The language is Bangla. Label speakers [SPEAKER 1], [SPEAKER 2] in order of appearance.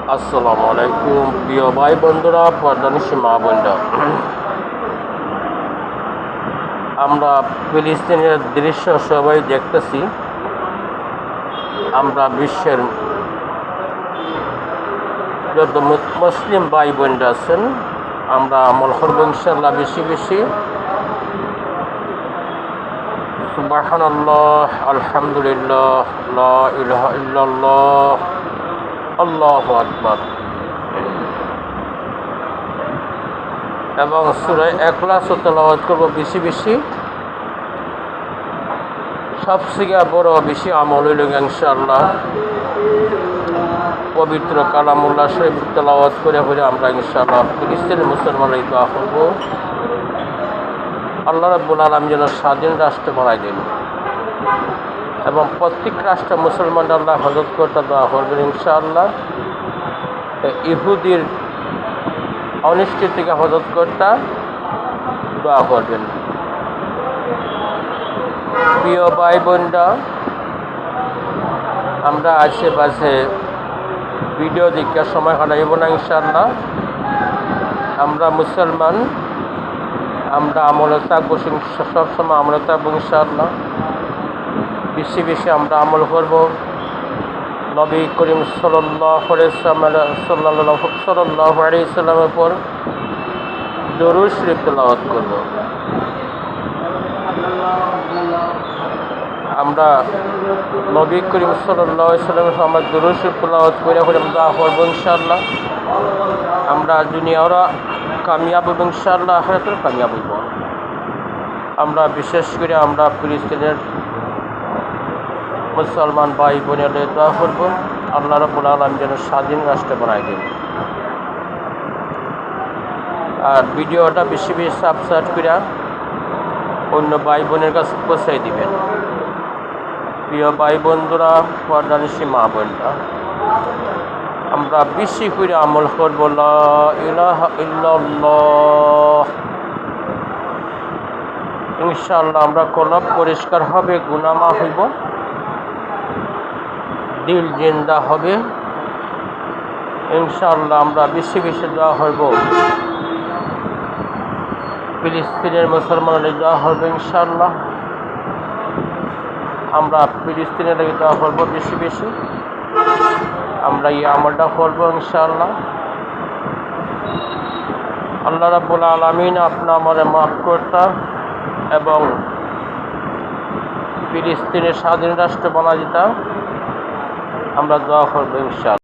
[SPEAKER 1] আসসালামু আলাইকুম প্রিয় ভাই বন্ধুরা, পর্দানিশী মা বোনরা, আমরা ফিলিস্তিনের দৃশ্য সবাই দেখতেছি। আমরা বিশ্বের যত মুসলিম ভাই বোনরা আছেন, আমরা আমল করব ইনশাআল্লাহ বেশি বেশি। সুবহানাল্লাহ, আলহামদুলিল্লাহ, লা ইলাহা ইল্লাল্লাহ, আল্লাহু আকবার। এবং সূরা ইখলাস তেলাওয়াত করব বেশি বেশি। সবথেকে বড় বেশি আমল হইল ইনশাআল্লাহ পবিত্র কালামুল্লাহ শরীফ তেলাওয়াত করে হলে আমরা ইনশাআল্লাহ ফিলিস্তিনের মুসলমানের দোয়া করব, আল্লাহ রাব্বুল আলামিন যেন স্বাধীন রাষ্ট্র বানাই দেন এবং প্রত্যেক রাষ্ট্র মুসলমান আল্লাহ হেফাজত করতে দোয়া করবেন ইনশাআল্লাহ। ইহুদির অনিষ্টি থেকে হেফাজত করতে দোয়া করবেন। প্রিয় ভাই বোনরা, আমরা আশেপাশে ভিডিও দেখার সময় কাটাইব না ইনশাআল্লাহ। আমরা মুসলমান, আমরা আমলে থাকবো, সবসময় আমলে থাকবো ইনশাআল্লাহ। বেশি বেশি আমরা আমল করব। নবী করিম সাল্লাল্লাহু আলাইহি সাল্লামের উপর দরুদ শরীফ তেলাওয়াত করব। আমরা নবী করিম সাল্লাল্লাহু আলাইহি সাল্লামের উপর আমরা দরুদ শরীফ তেলাওয়াত করে আমরা করব ইনশাআল্লাহ। আমরা দুনিয়ারও কামিয়াব হব ইনশাআল্লাহ, আখিরাতেও কামিয়াব হব। আমরা বিশেষ করে আমরা ফিলিস্তিনের মুসলমান ভাই বোনেদের দোয়া করব, আল্লাহ রাব্বুল আলামিন যেন স্বাধীন রাষ্ট্র বানাই দেন। আর ভিডিওটা বেশি বেশি সাবস্ক্রাইব করে অন্য ভাই বোনের কাছে পৌঁছাই দিবেন। প্রিয় ভাই বন্ধুরা, পর্দানিশী মা বোনরা, আমরা বেশি করে আমল করব লা ইলাহা ইল্লাল্লাহ। ইনশাআল্লাহ আমরা কলব পরিষ্কার হবে, গুনাহ মাফ হইব, দিল জিন্দা হবে ইনশাআল্লাহ। আমরা বেশি বেশি দোয়া করব, ফিলিস্তিনের মুসলমানের দোয়া হবে ইনশাআল্লাহ। আমরা ফিলিস্তিনের লাগি দোয়া করব বেশি বেশি। আমরা এই আমলটা করব ইনশাআল্লাহ। আল্লাহ রাব্বুল আলামিন আপনা আমারে মাফ করতা এবং ফিলিস্তিনের স্বাধীন রাষ্ট্র বানা দিতা আমরা দোয়া করব ইনশাআল্লাহ।